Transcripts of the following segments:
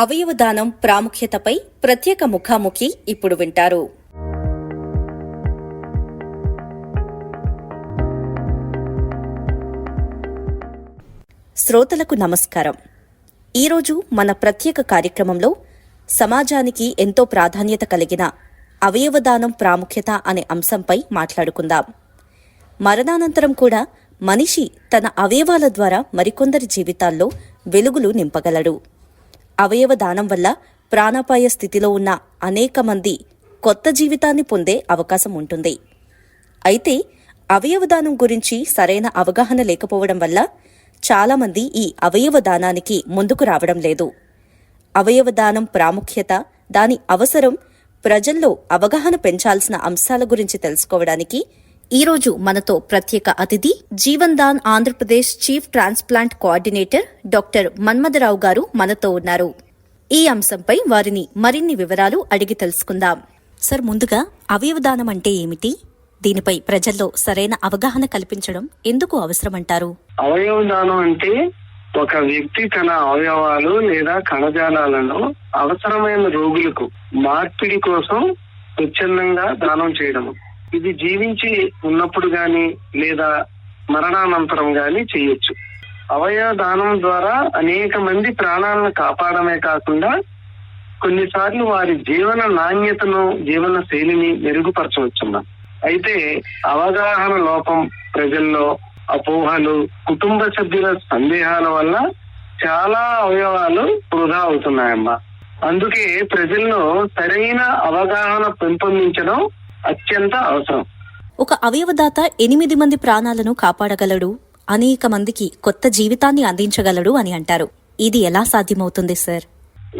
అవయవ దానం ప్రాముఖ్యతపై ప్రత్యేక ముఖాముఖి ఇప్పుడు వింటారు. శ్రోతలకు నమస్కారం. ఈరోజు మన ప్రత్యేక కార్యక్రమంలో సమాజానికి ఎంతో ప్రాధాన్యత కలిగిన అవయవ దానం ప్రాముఖ్యత అనే అంశంపై మాట్లాడుకుందాం. మరణానంతరం కూడా మనిషి తన అవయవాల ద్వారా మరికొందరి జీవితాల్లో వెలుగులు నింపగలడు. అవయవ దానం వల్ల ప్రాణాపాయ స్థితిలో ఉన్న అనేక మంది కొత్త జీవితాన్ని పొందే అవకాశం ఉంటుంది. అయితే అవయవ దానం గురించి సరైన అవగాహన లేకపోవడం వల్ల చాలామంది ఈ అవయవ దానానికి ముందుకు రావడం లేదు. అవయవ దానం ప్రాముఖ్యత, దాని అవసరం, ప్రజల్లో అవగాహన పెంచాల్సిన అంశాల గురించి తెలుసుకోవడానికి ఈరోజు మనతో ప్రత్యేక అతిథి, Jeevan Dan Andhra Pradesh chief transplant coordinator doctor Manmatharao గారు మనతో ఉన్నారు. ఈ అంశంపై వారిని మరిన్ని వివరాలు అడిగి తెలుసుకుందాం. సార్, ముందుగా అవయవ దానం అంటే ఏమిటి? దీనిపై ప్రజల్లో సరైన అవగాహన కల్పించడం ఎందుకు అవసరమంటారు? అవయవ దానం అంటే ఒక వ్యక్తి తన అవయవాలు లేదా కణజాలాలను అవసరమైన రోగులకు మార్పిడి కోసం స్వచ్ఛందంగా దానం చేయడం. ఇది జీవించి ఉన్నప్పుడు గాని లేదా మరణానంతరం గాని చేయొచ్చు. అవయవ దానం ద్వారా అనేక మంది ప్రాణాలను కాపాడమే కాకుండా కొన్నిసార్లు వారి జీవన నాణ్యతను, జీవన శైలిని మెరుగుపరచవచ్చున్నాం. అయితే అవగాహన లోపం, ప్రజల్లో అపోహలు, కుటుంబ సభ్యుల సందేహాల వల్ల చాలా అవయవాలు వృధా అవుతున్నాయమ్మా. అందుకే ప్రజల్లో సరైన అవగాహన పెంపొందించడం అత్యంత అవసరం. ఒక అవయవదాత 8 మంది ప్రాణాలను కాపాడగలడు, అనేక మందికి కొత్త జీవితాన్ని అందించగలడు అని అంటారు. ఇది ఎలా సాధ్యమవుతుంది సార్?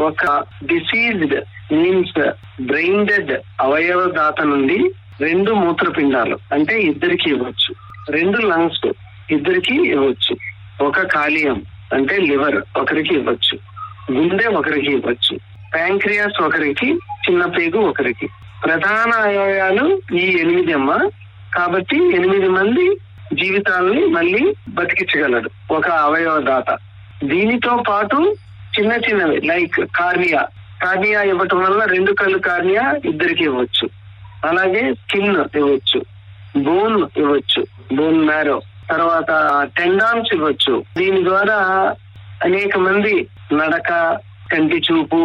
ఒక డిసీజ్డ్ మీన్స్ బ్రెయిన్ డెడ్ అవయవదాత నుండి 2 మూత్రపిండాలు అంటే ఇద్దరికి ఇవ్వచ్చు, 2 లంగ్స్ ఇద్దరికి ఇవ్వచ్చు, ఒక కాలియం అంటే లివర్ ఒకరికి ఇవ్వచ్చు, గుండె ఒకరికి ఇవ్వచ్చు, ప్యాంక్రియాస్ ఒకరికి, చిన్న పేగు ఒకరికి. ప్రధాన అవయవాలు ఈ 8 అమ్మా. కాబట్టి 8 మంది జీవితాలని మళ్ళీ బతికించగలడు ఒక అవయవదాత. దీనితో పాటు చిన్న చిన్నవి లైక్ కార్నియా ఇవ్వటం వల్ల 2 కళ్ళు కార్నియా ఇద్దరికి ఇవ్వచ్చు. అలాగే స్కిన్ ఇవ్వచ్చు, బోన్ ఇవ్వచ్చు, బోన్ మ్యారో, తర్వాత టెండాన్స్ ఇవ్వచ్చు. దీని ద్వారా అనేక మంది నడక, కంటి చూపు,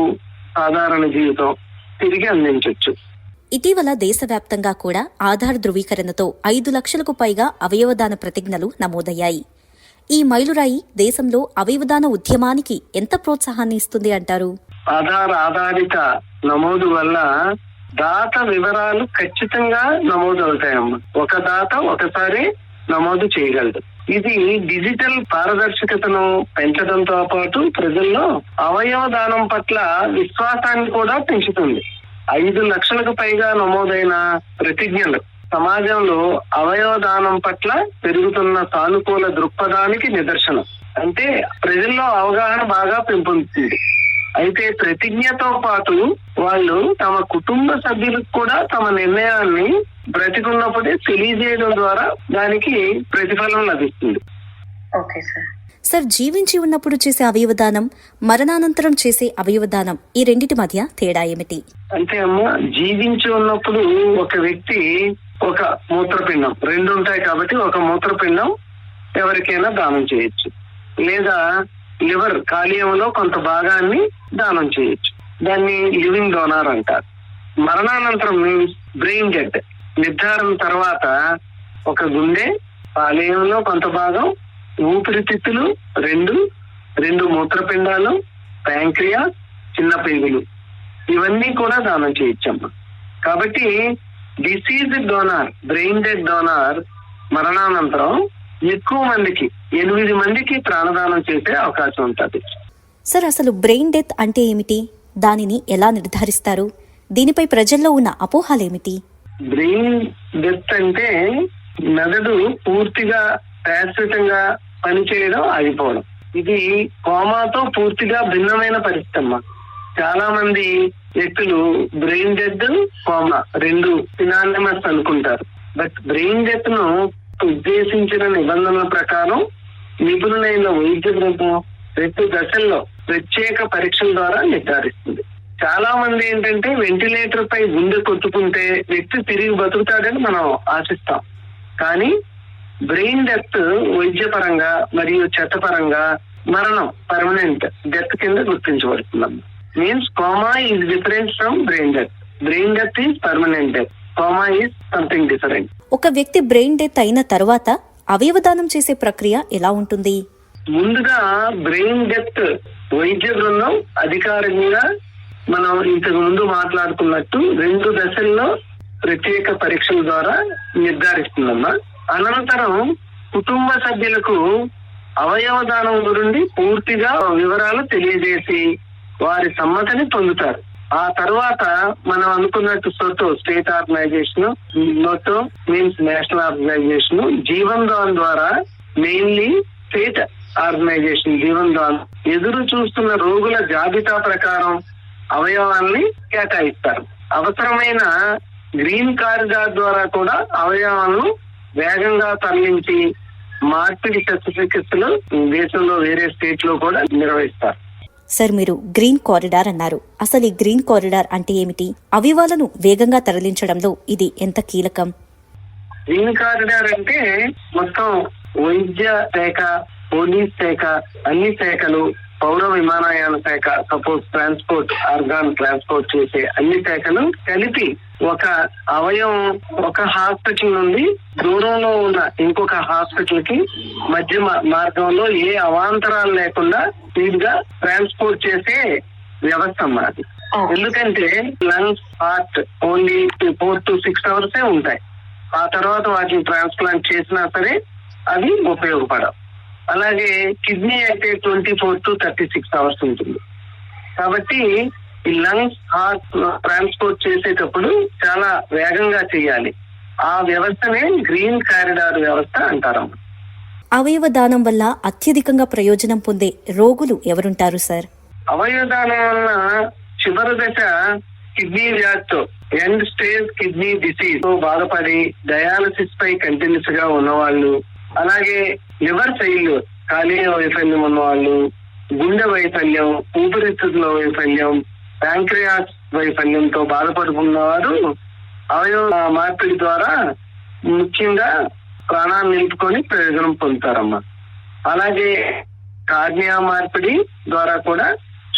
సాధారణ జీవితం తిరిగి అందించవచ్చు. ఇటీవల దేశవ్యాప్తంగా కూడా ఆధార్ ధృవీకరణతో 5 లక్షలకు పైగా అవయవదాన ప్రతిజ్ఞలు నమోదయ్యాయి. ఈ మైలురాయి దేశంలో అవయవదాన ఉద్యమానికి ఎంత ప్రోత్సాహాన్ని ఇస్తుంది అంటారు? ఆధార్ ఆధారిత నమోదు వల్ల దాత వివరాలు ఖచ్చితంగా నమోదు అవుతాయమ్మా. ఒక దాత ఒకసారి నమోదు చేయగలదు. ఇది డిజిటల్ పారదర్శకతను పెంచడంతో పాటు ప్రజల్లో అవయవ దానం పట్ల విశ్వాసాన్ని కూడా పెంచుతుంది. 5 లక్షలకు పైగా నమోదైన ప్రతిజ్ఞలు సమాజంలో అవయవ దానం పట్ల పెరుగుతున్న సానుకూల దృక్పథానికి నిదర్శనం. అంటే ప్రజల్లో అవగాహన బాగా పెంపొందుతుంది. అయితే ప్రతిజ్ఞతో పాటు వాళ్ళు తమ కుటుంబ సభ్యులకు కూడా తమ నిర్ణయాన్ని బ్రతికున్నప్పుడే తెలియజేయడం ద్వారా దానికి ప్రతిఫలం లభిస్తుంది. ఓకే సార్, జీవించి ఉన్నప్పుడు చేసే అవయవదానం, మరణానంతరం చేసే అవయవదానం, ఈ రెండిటి మధ్య తేడా ఏమిటి? అంటే అమ్మా, జీవించి ఉన్నప్పుడు ఒక వ్యక్తి ఒక మూత్రపిండం, 2 ఉంటాయి కాబట్టి ఒక మూత్రపిండం ఎవరికైనా దానం చేయొచ్చు, లేదా లివర్ కాలేయంలో కొంత భాగాన్ని దానం చేయొచ్చు. దాన్ని లివింగ్ డోనార్ అంటారు. మరణానంతరం మీన్స్ బ్రెయిన్ డెడ్ నిర్ధారణ తర్వాత ఒక గుండె, కాలేయంలో కొంత భాగం, ఊపిరితిత్తులు 2 మూత్రపిండాలు, ప్యాంక్రియా, చిన్న పేగులు, ఇవన్నీ కూడా దానం చేయొచ్చమ్మా. కాబట్టి deceased donor, brain dead donor మరణానంతరం ఎక్కువ మందికి, 8 మందికి ప్రాణదానం చేసే అవకాశం ఉంటుంది. సార్, అసలు బ్రెయిన్ డెత్ అంటే ఏమిటి? దానిని ఎలా నిర్ధారిస్తారు? దీనిపై ప్రజల్లో ఉన్న అపోహలేమిటి? బ్రెయిన్ డెత్ అంటే మెదడు పూర్తిగా శాశ్వతంగా పనిచేయడం ఆగిపోవడం. ఇది కోమాతో పూర్తిగా భిన్నమైన పరిస్థితి అమ్మా. చాలా మంది వ్యక్తులు బ్రెయిన్ డెత్, కోమా 2 సినానిమస్ అనుకుంటారు. బట్ బ్రెయిన్ డెత్ ను ఉద్దేశించిన నిబంధనల ప్రకారం నిపుణులైన వైద్య బృందం 2 దశల్లో ప్రత్యేక పరీక్షల ద్వారా నిర్ధారిస్తుంది. చాలా మంది ఏంటంటే వెంటిలేటర్ పై గుండె కొట్టుకుంటే వ్యక్తి తిరిగి బతుకుతాడని మనం ఆశిస్తాం. కానీ బ్రెయిన్ డెత్ వైద్యపరంగా మరియు చట్టపరంగా మరణం, పర్మనెంట్ డెత్ కింద గుర్తించబడుతుంది. Means coma is different from brain death. Brain death is permanent death, coma is something different. ఒక వ్యక్తి బ్రెయిన్ డెత్ అయిన తర్వాత అవయవదానం చేసే ప్రక్రియ ఎలా ఉంటుంది? ముందుగా బ్రెయిన్ డెత్ వైద్య బృందం అధికారికంగా మనం ఇంతకు ముందు మాట్లాడుకున్నట్టు 2 దశల్లో ప్రత్యేక పరీక్షల ద్వారా నిర్ధారిస్తుందమ్మా. అనంతరం కుటుంబ సభ్యులకు అవయవదానం గురించి పూర్తిగా వివరాలు తెలియజేసి వారి సమ్మతిని పొందుతారు. ఆ తర్వాత మనం అనుకున్నట్టు సొతో స్టేట్ ఆర్గనైజేషన్, నోటో మీన్స్ నేషనల్ ఆర్గనైజేషన్, జీవన్ దాన్ ద్వారా మెయిన్లీ స్టేట్ ఆర్గనైజేషన్ జీవన్ దాన్ ఎదురు చూస్తున్న రోగుల జాబితా ప్రకారం అవయవాల్ని కేటాయిస్తారు. అవసరమైన గ్రీన్ కారిడార్ ద్వారా కూడా అవయవాలను వేగంగా తరలించి మార్పిడి శస్త్రచికిత్సలు దేశంలో వేరే స్టేట్ లో కూడా నిర్వహిస్తారు. సార్, మీరు గ్రీన్ కారిడార్ అన్నారు. అసలు ఈ గ్రీన్ కారిడార్ అంటే ఏమిటి? అవయవాలను వేగంగా తరలించడంలో ఇది ఎంత కీలకం? గ్రీన్ కారిడార్ అంటే మొత్తం వైద్య శాఖ, పోలీస్ శాఖ, అన్ని శాఖలు, పౌర విమానయాన శాఖ, సపోజ్ ట్రాన్స్పోర్ట్ ఆర్గాన్ ట్రాన్స్పోర్ట్ చేసే అన్ని శాఖలు కలిపి ఒక అవయవం ఒక హాస్పిటల్ నుండి దూరంలో ఉన్న ఇంకొక హాస్పిటల్ కి మధ్య మార్గంలో ఏ అవాంతరాలు లేకుండా స్పీడ్ గా ట్రాన్స్పోర్ట్ చేసే వ్యవస్థ అన్నది. ఎందుకంటే lungs, heart only 4 to 6 hours ఉంటాయి. ఆ తర్వాత వాటిని ట్రాన్స్ప్లాంట్ చేసినా సరే అవి ఉపయోగపడవు. అలాగే కిడ్నీ అయితే 24 to 36 hours ఉంటుంది. కాబట్టి ఈ లంగ్స్, హార్ట్ ట్రాన్స్పోర్ట్ చేసేటప్పుడు చాలా వేగంగా చేయాలి. ఆ వ్యవస్థనే గ్రీన్ కారిడార్ వ్యవస్థ అంటారు. అవయవ దానం వల్ల అత్యధికంగా ప్రయోజనం పొందే రోగులు ఎవరుంటారు సార్? అవయవ దానం వల్ల చివరి దశ కిడ్నీ వ్యాధితో, ఎండ్ స్టేజ్ కిడ్నీ డిసీజ్ తో బాధపడి డయాలసిస్ పై కంటిన్యూస్ గా ఉన్నవాళ్ళు, అలాగే లివర్ ఫెయిల్యూర్, కాలేయ వైఫల్యం ఉన్నవాళ్ళు, గుండె వైఫల్యం, ఊపిరితిత్తుల వైఫల్యం, ప్యాంక్రియాస్ వైఫల్యంతో బాధపడుతున్నవారు అవయవ మార్పిడి ద్వారా ముఖ్యంగా ప్రాణాలు నిలుపుకొని ప్రయోజనం పొందుతారమ్మా. అలాగే కార్నియా మార్పిడి ద్వారా కూడా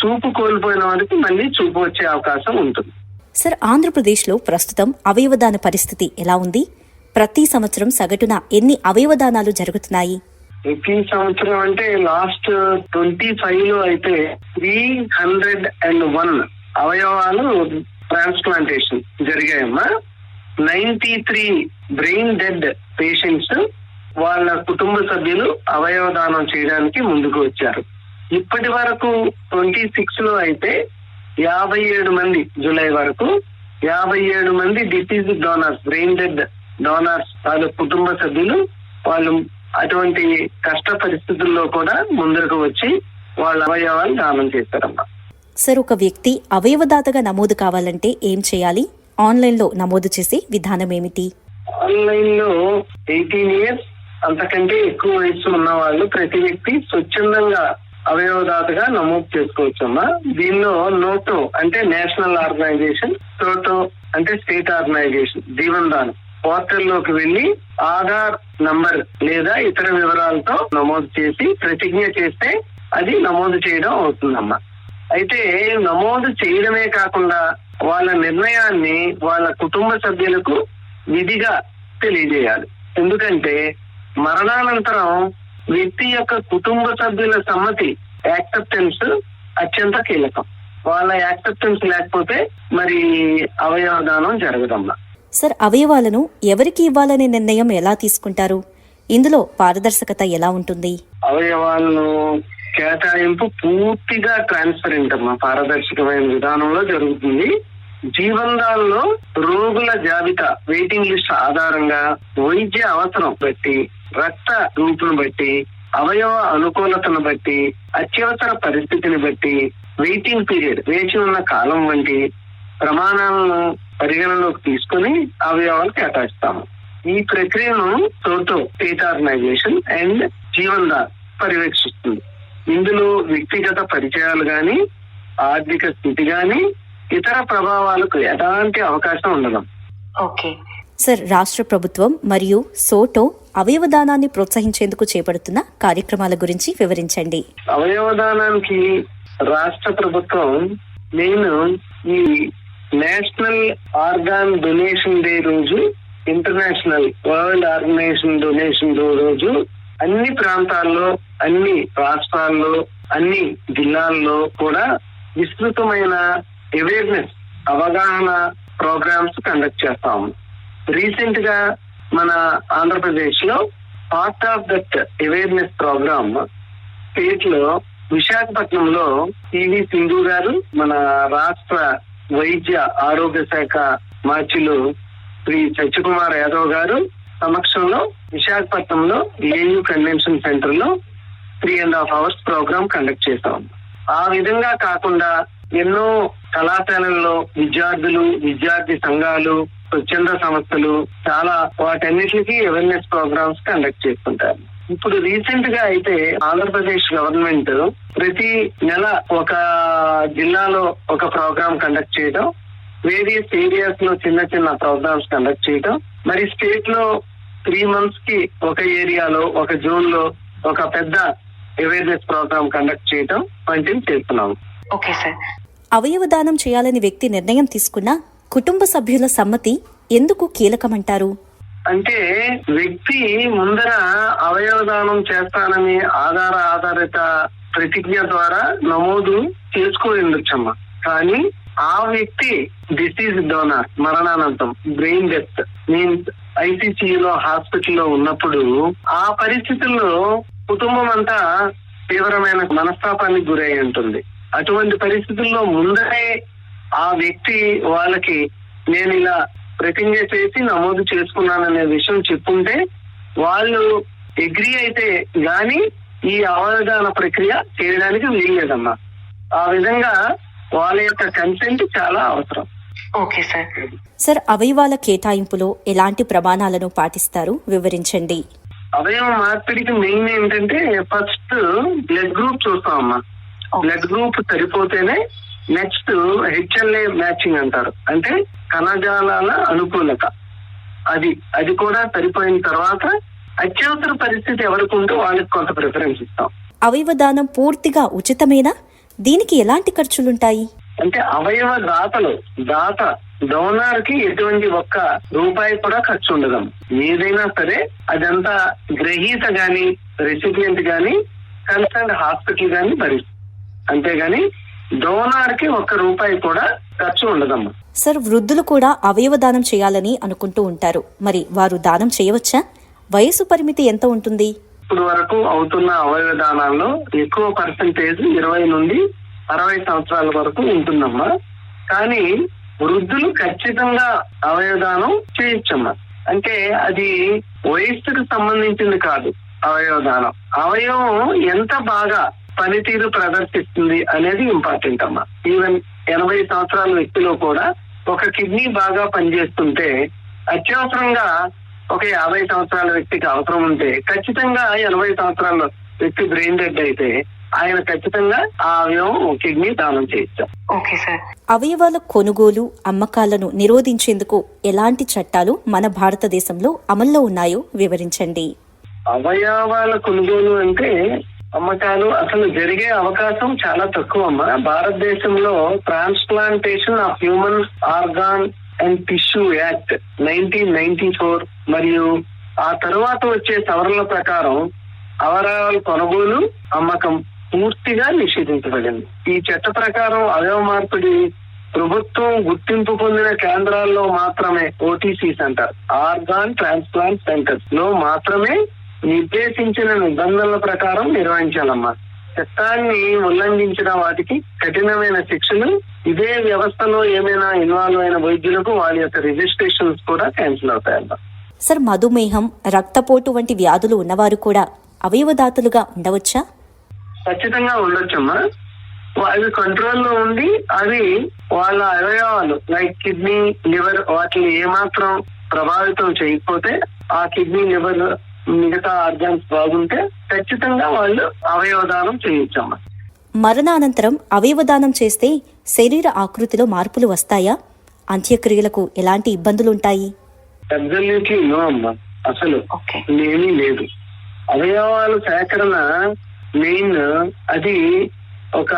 చూపు కోల్పోయిన వారికి మళ్ళీ చూపు వచ్చే అవకాశం ఉంటుంది. సార్, ఆంధ్రప్రదేశ్లో ప్రస్తుతం అవయవదాన పరిస్థితి ఎలా ఉంది? ప్రతి సంవత్సరం సగటున ఎన్ని అవయవదానాలు జరుగుతున్నాయి? ప్రతి సంవత్సరం అంటే లాస్ట్ 25 లో అయితే 301 అవయవాలు ట్రాన్స్ప్లాంటేషన్ జరిగాయమ్మా. 93 బ్రెయిన్ డెడ్ పేషెంట్స్ వాళ్ళ కుటుంబ సభ్యులు అవయవదానం చేయడానికి ముందుకు వచ్చారు. ఇప్పటి వరకు 26 లో అయితే 57 మంది, జూలై వరకు 57 మంది disease donors, brain dead donors వాళ్ళ కుటుంబ సభ్యులు వాళ్ళు అటువంటి కష్ట పరిస్థితుల్లో కూడా ముందుకు వచ్చి వాళ్ళ అవయవాలు దానం చేస్తారమ్మా. సార్, ఒక వ్యక్తి అవయవదాతగా నమోదు కావాలంటే ఏం చేయాలి? ఆన్లైన్ లో నమోదు చేసే విధానం ఏమిటి? ఆన్లైన్ లో 18 years అంతకంటే ఎక్కువ వయసు ఉన్న వాళ్ళు ప్రతి వ్యక్తి స్వచ్ఛందంగా అవయవదాతగా నమోదు చేసుకోవచ్చమ్మా. దీనిలో నోటో అంటే నేషనల్ ఆర్గనైజేషన్, టోటో అంటే స్టేట్ ఆర్గనైజేషన్, జీవన్ దాన్ పోర్టల్లోకి వెళ్లి ఆధార్ నంబర్ లేదా ఇతర వివరాలతో నమోదు చేసి ప్రతిజ్ఞ చేస్తే అది నమోదు చేయడం అవుతుందమ్మా. అయితే నమోదు చేయడమే కాకుండా వాళ్ళ నిర్ణయాన్ని వాళ్ళ కుటుంబ సభ్యులకు విధిగా తెలియజేయాలి. ఎందుకంటే మరణానంతరం వ్యక్తి యొక్క కుటుంబ సభ్యుల సమ్మతి, యాక్సెప్టెన్స్ అత్యంత కీలకం. వాళ్ళ యాక్సెప్టెన్స్ లేకపోతే మరి అవయవదానం జరగదమ్మా. సార్, అవయవాలను ఎవరికి ఇవ్వాలనే నిర్ణయం ఎలా తీసుకుంటారు? ఇందులో పారదర్శకత ఎలా ఉంటుంది? అవయవాలను కేటాయింపు పూర్తిగా ట్రాన్స్పరెంట్ అమ్మా, పారదర్శకమైన విధానంలో జరుగుతుంది. జీవన్దాల్లో రోగుల జాబితా, వెయిటింగ్ లిస్ట్ ఆధారంగా వైద్య అవసరం బట్టి, రక్త గ్రూపును బట్టి, అవయవ అనుకూలతను బట్టి, అత్యవసర పరిస్థితిని బట్టి, వెయిటింగ్ పీరియడ్ వేచి ఉన్న కాలం వంటి ప్రమాణాలను పరిగణలోకి తీసుకుని అవయవాలు కేటాయిస్తాము. ఈ ప్రక్రియను టోటో state organization and Jeevandan పర్యవేక్షిస్తుంది. ఇందులో వ్యక్తిగత పరిచయాలు గాని, ఆర్థిక స్థితి గాని, ఇతర ప్రభావాలకు ఎలాంటి అవకాశం ఉండదు. ఓకే సార్, రాష్ట్ర ప్రభుత్వం మరియు సోటో అవయవదానాన్ని ప్రోత్సహించేందుకు చేపడుతున్న కార్యక్రమాల గురించి వివరించండి. అవయవదానానికి రాష్ట్ర ప్రభుత్వం నేను ఈ నేషనల్ ఆర్గాన్ డొనేషన్ డే రోజు, international world organisation donation day రోజు అన్ని ప్రాంతాల్లో, అన్ని రాష్ట్రాల్లో, అన్ని జిల్లాల్లో కూడా విస్తృతమైన అవేర్నెస్, అవగాహన ప్రోగ్రామ్స్ కండక్ట్ చేస్తాము. రీసెంట్ గా మన ఆంధ్రప్రదేశ్ లో part of that awareness programme state లో విశాఖపట్నంలో పివి సింధు గారు, మన రాష్ట్ర వైద్య ఆరోగ్య శాఖ మార్చిలు శ్రీ సత్యకుమార్ యాదవ్ గారు సమక్షంలో విశాఖపట్నంలో ఏయూ కన్వెన్షన్ సెంటర్ లో 3.5 hours ప్రోగ్రామ్ కండక్ట్ చేస్తాం. ఆ విధంగా కాకుండా ఎన్నో కళాశాలల్లో విద్యార్థులు, విద్యార్థి సంఘాలు, స్వచ్ఛంద సంస్థలు చాలా వాటన్నిటికీ అవేర్నెస్ ప్రోగ్రామ్స్ కండక్ట్ చేస్తుంటారు. ఇప్పుడు రీసెంట్ గా అయితే ఆంధ్రప్రదేశ్ గవర్నమెంట్ ప్రతి నెల ఒక జిల్లాలో ఒక ప్రోగ్రామ్ కండక్ట్ చేయడం, వేరియస్ ఏరియాస్ లో చిన్న చిన్న ప్రోగ్రామ్స్ కండక్ట్ చేయడం, మరి స్టేట్ లో 3 months కి ఒక ఏరియాలో, ఒక జోన్ లో ఒక పెద్ద అవేర్నెస్ ప్రోగ్రామ్ కండక్ట్ చేయడం వంటివి చేస్తున్నాము. Okay sir. అవయవదానం చేయాలని వ్యక్తి నిర్ణయం తీసుకున్నా కుటుంబ సభ్యుల సమ్మతి ఎందుకు కీలకమంటారు? అంటే వ్యక్తి ముందర అవయవదానం చేస్తానని ఆధారిత ప్రతిజ్ఞ ద్వారా నమోదు చేసుకోలేచ్చమ్మా. కానీ ఆ వ్యక్తి డిసీజ్ డోనర్, మరణానంతం బ్రెయిన్ డెత్ మీన్స్ ఐసీసీలో హాస్పిటల్లో ఉన్నప్పుడు ఆ పరిస్థితుల్లో కుటుంబం అంతా తీవ్రమైన మనస్తాపానికి గురై ఉంటుంది. అటువంటి పరిస్థితుల్లో ముందరే ఆ వ్యక్తి వాళ్ళకి నేను ఇలా ప్రతిజ్ఞ చేసి నమోదు చేసుకున్నాననే విషయం చెప్పుంటే వాళ్ళు అగ్రీ అయితే గాని ఈ అవయవదాన ప్రక్రియ చేయడానికి వీల్లేదమ్మా. ఆ విధంగా వాళ్ళ యొక్క కన్సెంట్ చాలా అవసరం. Okay sir. సార్, అవయవాల కేటాయింపులో ఎలాంటి ప్రమాణాలను పాటిస్తారు వివరించండి. అవయవ మార్పిడికి మెయిన్ ఏంటంటే ఫస్ట్ బ్లడ్ గ్రూప్ చూస్తామమ్మా. బ్లడ్ గ్రూప్ సరిపోతేనే నెక్స్ట్ హెచ్ఎల్ఏ మ్యాచింగ్ అంటారు, అంటే కణజాలాల అనుకూలత. అది కూడా సరిపోయిన తర్వాత అత్యవసర పరిస్థితి ఎవరికి ఉంటే వాళ్ళకి కొంత ప్రిఫరెన్స్ ఇస్తాం. అవయవదానం పూర్తిగా ఉచితమేనా? దీనికి ఎలాంటి ఖర్చులుంటాయి? అంటే అవయవ డోనర్ కి ఎటువంటి ఒక్క రూపాయి కూడా ఖర్చు ఉండదు. ఏదైనా సరే అదంతా గ్రహీత గాని, రెసిపియంట్ గాని, కన్సర్న్ హాస్పిటల్ గాని భరిస్తుంది. అంతేగాని డోనార్ కి 1 రూపాయి కూడా ఖర్చు ఉండదమ్మా. సార్, వృద్ధులు కూడా అవయవదానం చేయాలని అనుకుంటూ ఉంటారు. మరి వారు దానం చేయవచ్చా? వయసు పరిమితి ఎంత ఉంటుంది? ఇప్పుడు వరకు అవుతున్న అవయవ దానాల్లో ఎక్కువ పర్సెంటేజ్ 20 నుండి 60 సంవత్సరాల వరకు ఉంటుందమ్మా. కానీ వృద్ధులు ఖచ్చితంగా అవయవదానం చేయొచ్చమ్మా. అంటే అది వయస్సుకు సంబంధించింది కాదు. అవయవదానం అవయవం ఎంత బాగా పనితీరు ప్రదర్శిస్తుంది అనేది ఇంపార్టెంట్ అమ్మా. ఈవెన్ 80 సంవత్సరాల వ్యక్తిలో కూడా ఒక కిడ్నీ బాగా పనిచేస్తుంటే అత్యవసరంగా ఒక 50 సంవత్సరాల వ్యక్తికి అవసరం ఉంటే ఖచ్చితంగా 80 సంవత్సరాల వ్యక్తి బ్రెయిన్ డెడ్ అయితే ఆయన ఖచ్చితంగా ఆ అవయవం కిడ్నీ దానం చేయొచ్చు. Okay sir. అవయవాల కొనుగోలు, అమ్మకాలను నిరోధించేందుకు ఎలాంటి చట్టాలు మన భారతదేశంలో అమల్లో ఉన్నాయో వివరించండి. అవయవాల కొనుగోలు అంటే అమ్మకాలు అసలు జరిగే అవకాశం చాలా తక్కువ అమ్మా. భారతదేశంలో transplantation of human organ and tissue act 1994 మరియు ఆ తర్వాత వచ్చే సవరణల ప్రకారం అవయవాల కొనుగోలు, అమ్మకం పూర్తిగా నిషేధించబడింది. ఈ చట్ట ప్రకారం అవయవ మార్పిడి ప్రభుత్వం గుర్తింపు పొందిన కేంద్రాల్లో మాత్రమే, ఓటీసీస్ అంటారు, ఆర్గాన్ ట్రాన్స్ప్లాంట్ సెంటర్స్ లో మాత్రమే నిర్దేశించిన నిబంధనల ప్రకారం నిర్వహించాలమ్మా. చట్టాన్ని ఉల్లంఘించిన వాటికి కఠినమైన శిక్షలు, ఇదే వ్యవస్థలో ఏమైనా ఇన్వాల్వ్ అయిన వైద్యులకు వాళ్ళ యొక్క రిజిస్ట్రేషన్స్ కూడా క్యాన్సిల్ అవుతాయమ్మా. సార్, మధుమేహం, రక్తపోటు వంటి వ్యాధులు ఉన్నవారు కూడా అవయవదాతలుగా ఉండవచ్చా? ఖచ్చితంగా ఉండొచ్చమ్మా. అవి కంట్రోల్లో ఉండి అవి వాళ్ళ అవయవాలు లైక్ కిడ్నీ, లివర్ వాటిని ఏమాత్రం ప్రభావితం చేయకపోతే ఆ కిడ్నీ, లివర్ మిగతా ఆర్గాన్స్ బాగుంటే ఖచ్చితంగా వాళ్ళు అవయవదానం చేయొచ్చమ్మా. మరణానంతరం అవయవదానం చేస్తే శరీర ఆకృతిలో మార్పులు వస్తాయా? అంత్యక్రియలకు ఎలాంటి ఇబ్బందులుంటాయి? అబ్సల్యూట్లీ నో అమ్మా, అసలు ఓకే. ఏమీ లేదు. అవయవాల సేకరణ మెయిన్ అది ఒక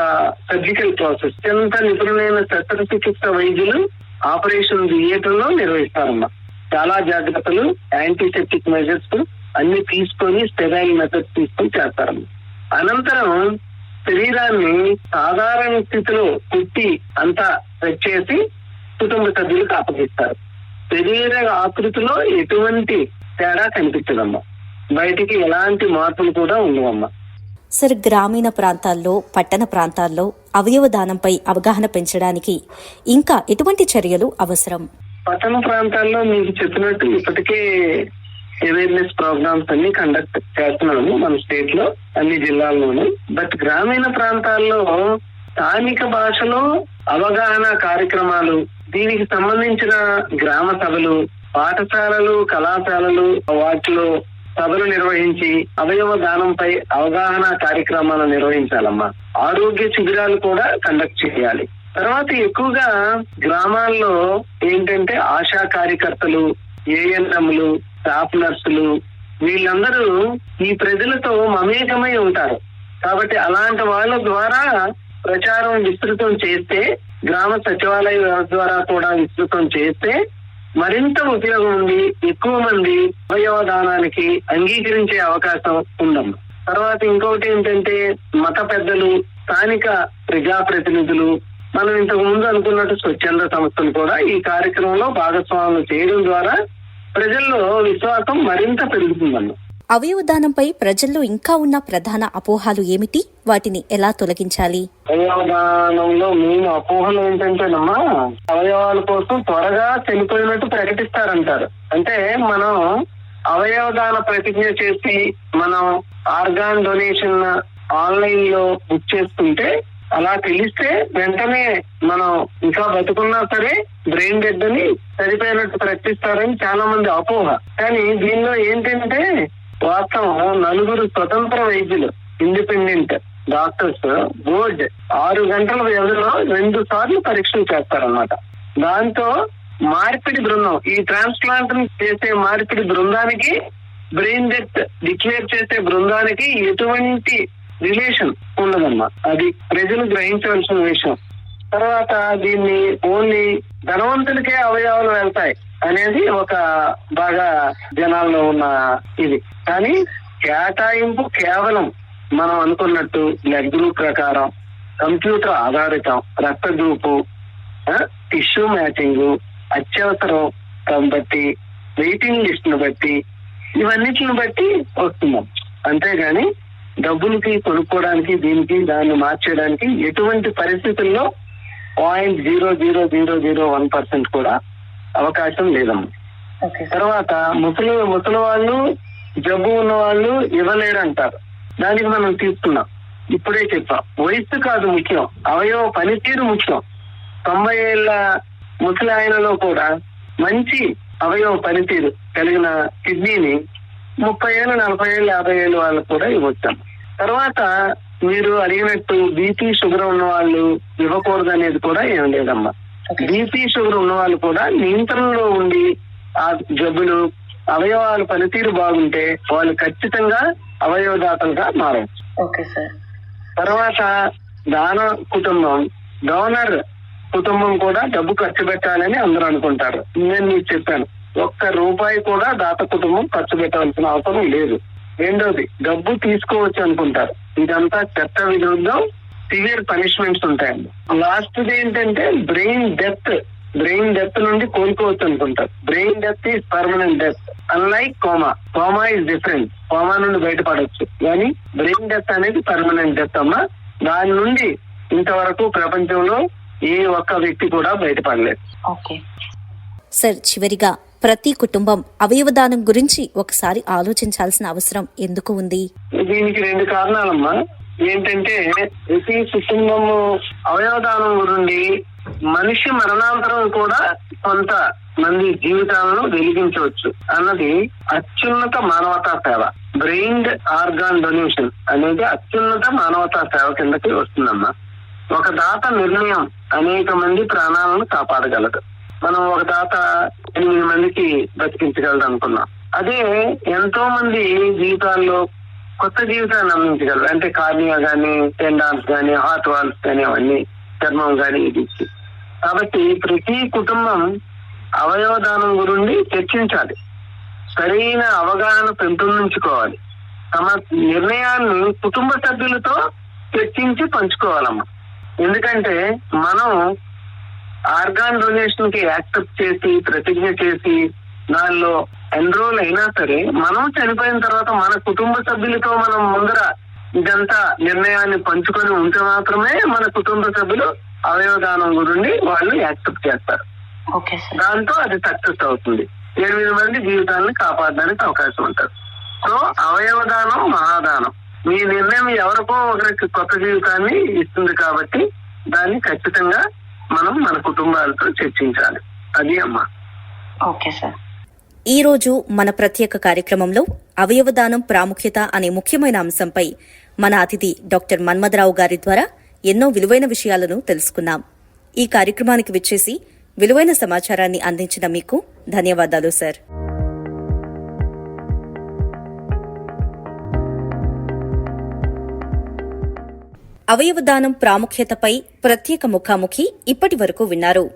సర్జికల్ ప్రాసెస్. అత్యంత నిపుణులైన శస్త్రచికిత్స వైద్యులు ఆపరేషన్ థియేటర్ లో నిర్వహిస్తారమ్మా. చాలా జాగ్రత్తలు, యాంటీసెప్టిక్ మెజర్స్ అన్ని తీసుకొని స్టెరైల్ మెథడ్స్ తీసుకొని చేస్తారమ్మా. అనంతరం శరీరాన్ని సాధారణ స్థితిలో కుట్టి అంతా సెట్ చేసి కుటుంబ సభ్యులకు అప్పగిస్తారు. శరీర ఆకృతిలో ఎటువంటి తేడా కనిపించదమ్మా. బయటికి ఎలాంటి మార్పులు కూడా ఉండవమ్మా. సర్, గ్రామీణ ప్రాంతాల్లో, పట్టణ ప్రాంతాల్లో అవయవ దానంపై అవగాహన పెంచడానికి ఇంకా ఎటువంటి చర్యలు అవసరం? పట్టణ ప్రాంతాల్లో మీకు చెప్పినట్టు ఇప్పటికే అవేర్నెస్ ప్రోగ్రామ్స్ అన్ని కండక్ట్ చేస్తున్నాము మన స్టేట్ లో, అన్ని జిల్లాల్లోనూ. బట్ గ్రామీణ ప్రాంతాల్లో స్థానిక భాషలో అవగాహన కార్యక్రమాలు, దీనికి సంబంధించిన గ్రామ సభలు, పాఠశాలలు, కళాశాలలు వాటిలో సభలు నిర్వహించి అవయవ దానంపై అవగాహన కార్యక్రమాలు నిర్వహించాలమ్మా. ఆరోగ్య శిబిరాలు కూడా కండక్ట్ చేయాలి. తర్వాత ఎక్కువగా గ్రామాల్లో ఏంటంటే ఆశా కార్యకర్తలు, ఏఎన్ఎంలు, స్టాఫ్ నర్సులు వీళ్ళందరూ ఈ ప్రజలతో మమేకమై ఉంటారు. కాబట్టి అలాంటి వాళ్ళ ద్వారా ప్రచారం విస్తృతం చేస్తే, గ్రామ సచివాలయ వ్యవస్థ ద్వారా కూడా విస్తృతం చేస్తే మరింత ఉపయోగం ఉంది. ఎక్కువ మంది అవయవ దానానికి అంగీకరించే అవకాశం ఉందమ్మా. తర్వాత ఇంకొకటి ఏంటంటే మత పెద్దలు, స్థానిక ప్రజాప్రతినిధులు, మనం ఇంతకు ముందు అనుకున్నట్టు స్వచ్ఛంద సంస్థలు కూడా ఈ కార్యక్రమంలో భాగస్వాములు చేయడం ద్వారా ప్రజల్లో విశ్వాసం మరింత పెరుగుతుందన్న. అవయవదానంపై ప్రజల్లో ఇంకా ఉన్న ప్రధాన అపోహలు ఏమిటి? వాటిని ఎలా తొలగించాలి? అవయవదానంలో మెయిన్ అపోహలు ఏంటంటేనమ్మా, అవయవాల కోసం త్వరగా చనిపోయినట్టు ప్రకటిస్తారంటారు. అంటే మనం అవయవదాన ప్రతిజ్ఞ చేసి మనం ఆర్గాన్ డొనేషన్ ఆన్లైన్ లో బుక్ చేసుకుంటే, అలా తెలిస్తే వెంటనే మనం ఇంకా బతుకున్నా సరే బ్రెయిన్ డెడ్ అని చనిపోయినట్టు ప్రకటిస్తారని చాలా మంది అపోహ. కానీ దీనిలో ఏంటంటే వాస్తవం, నలుగురు స్వతంత్ర వైద్యులు, ఇండిపెండెంట్ డాక్టర్స్ బోర్డ్ 6 గంటల వ్యవధిలో 2 సార్లు పరీక్షలు చేస్తారన్నమాట. దాంతో మార్పిడి బృందం, ఈ ట్రాన్స్ప్లాంట్ చేసే మార్పిడి బృందానికి, బ్రెయిన్ డెత్ డిక్లేర్ చేసే బృందానికి ఎటువంటి రిలేషన్ ఉండదమ్మా. అది ప్రజలు గ్రహించవలసిన విషయం. తర్వాత దీన్ని ఓన్లీ ధనవంతులకే అవయవాలు వెళ్తాయి అనేది ఒక బాగా జనాల్లో ఉన్న ఇది. కానీ కేటాయింపు కేవలం మనం అనుకున్నట్టు బ్లడ్ గ్రూప్ ప్రకారం, కంప్యూటర్ ఆధారితం, రక్త గ్రూపు, టిష్యూ మ్యాచింగ్, అత్యవసరం బట్టి, వెయిటింగ్ లిస్ట్ ను బట్టి, ఇవన్నిటిని బట్టి వస్తున్నాం. అంతేగాని డబ్బులకి కొనుక్కోవడానికి, దీనికి దాన్ని మార్చేయడానికి ఎటువంటి పరిస్థితుల్లో 0.00001% కూడా అవకాశం లేదమ్మా. తర్వాత ముసలి వాళ్ళు, జబ్బు ఉన్న వాళ్ళు ఇవ్వలేరు అంటారు. దానికి మనం తీసుకున్నాం, ఇప్పుడే చెప్పాం. వయస్సు కాదు ముఖ్యం, అవయవ పనితీరు ముఖ్యం. 90 ఏళ్ల ముసలి ఆయనలో కూడా మంచి అవయవ పనితీరు కలిగిన కిడ్నీని 30 ఏళ్ళు, 40 ఏళ్ళు, 50 ఏళ్ళు వాళ్ళకు కూడా ఇవ్వచ్చాం. తర్వాత మీరు అడిగినట్టు బీపీ, షుగర్ ఉన్న వాళ్ళు ఇవ్వకూడదు అనేది కూడా ఏం లేదమ్మా. బీపీ, షుగర్ ఉన్న వాళ్ళు కూడా నియంత్రణలో ఉండి ఆ జబ్బులు, అవయవాల పనితీరు బాగుంటే వాళ్ళు ఖచ్చితంగా అవయవదాతలుగా మారవచ్చు. Okay sir. తర్వాత దాన కుటుంబం, డోనర్ కుటుంబం కూడా డబ్బు ఖర్చు పెట్టాలని అందరూ అనుకుంటారు. నేను మీకు చెప్పాను, ₹1 కూడా దాత కుటుంబం ఖర్చు పెట్టవలసిన అవసరం లేదు. రెండోది, డబ్బు తీసుకోవచ్చు అనుకుంటారు. ఇదంతా చట్ట విరుద్ధం, సివియర్ పనిష్మెంట్స్ ఉంటాయండి. లాస్ట్ ఏంటంటే బ్రెయిన్ డెత్ నుండి కోలుకోవచ్చు అనుకుంటారు. Brain death is permanent death, unlike coma is different. Coma నుండి బయటపడవచ్చు, కానీ బ్రెయిన్ డెత్ అనేది పర్మనెంట్ డెత్ అమ్మా. దాని నుండి ఇంతవరకు ప్రపంచంలో ఏ ఒక్క వ్యక్తి కూడా బయటపడలేదు. ఓకే సార్, చివరిగా ప్రతి కుటుంబం అవయవదానం గురించి ఒకసారి ఆలోచించాల్సిన అవసరం ఎందుకు ఉంది? దీనికి 2 కారణాలమ్మా. ఏంటంటే ప్రతి కుటుంబము అవయవదానం గురించి మనిషి మరణాంతరం కూడా కొంత మంది జీవితాలను వెలిగించవచ్చు అన్నది అత్యున్నత మానవతా సేవ. బ్రెయిన్డ్ ఆర్గాన్ డొనేషన్ అనేది అత్యున్నత మానవతా సేవ కిందకి వస్తుందమ్మా. ఒక దాత నిర్ణయం అనేక మంది ప్రాణాలను కాపాడగలదు. మనం ఒక దాత 8 మందికి బతికించగలదు అనుకున్నాం. అదే ఎంతో మంది జీవితాల్లో కొత్త జీవితాన్ని అందించగలరు. అంటే కార్నియా గానీ, టెండాన్స్ గానీ, హార్ట్ వాల్వ్స్ గానీ, అవన్నీ చర్మం గానీ ఇది ఇచ్చి. కాబట్టి ప్రతి కుటుంబం అవయవదానం గురించి చర్చించాలి. సరైన అవగాహన పెంపొందించుకోవాలి. తమ నిర్ణయాన్ని కుటుంబ సభ్యులతో చర్చించి పంచుకోవాలమ్మా. ఎందుకంటే మనం ఆర్గాన్ డొనేషన్ కి యాక్సెప్ట్ చేసి ప్రతిజ్ఞ చేసి దానిలో ఎన్రోల్ అయినా సరే మనం చనిపోయిన తర్వాత మన కుటుంబ సభ్యులతో మనం ముందర ఇదంతా నిర్ణయాన్ని పంచుకొని ఉంటే మాత్రమే మన కుటుంబ సభ్యులు అవయవదానం గురించి వాళ్ళు యాక్సెప్ట్ చేస్తారు. Okay sir. దాంతో అది సక్సెస్ అవుతుంది. 8 మంది జీవితాలను కాపాడడానికి అవకాశం ఉంటుంది. సో అవయవదానం మహాదానం. మీ నిర్ణయం ఎవరికో ఒకరికి కొత్త జీవితాన్ని ఇస్తుంది కాబట్టి దాన్ని ఖచ్చితంగా మనం మన కుటుంబాలతో చర్చించాలి. అది అమ్మా. Okay sir. ఈ రోజు మన ప్రత్యేక కార్యక్రమంలో అవయవదానం ప్రాముఖ్యత అనే ముఖ్యమైన అంశంపై మన అతిథి డాక్టర్ మన్మథరావు గారి ద్వారా ఎన్నో విలువైన విషయాలను తెలుసుకున్నాం. ఈ కార్యక్రమానికి విచ్చేసి విలువైన సమాచారాన్ని అందించిన మీకు ధన్యవాదాలు సార్. అవయవదానం ప్రాముఖ్యతపై ప్రత్యేక ముఖాముఖి ఇప్పటి వరకు విన్నారు.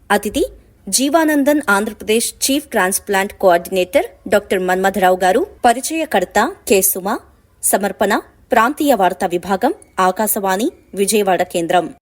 అతిథి Jeevandan Andhra Pradesh chief transplant coordinator doctor Manmatharao గారు. పరిచయకర్త కె సుమ. సమర్పణ ప్రాంతీయ వార్తా విభాగం, ఆకాశవాణి విజయవాడ కేంద్రం.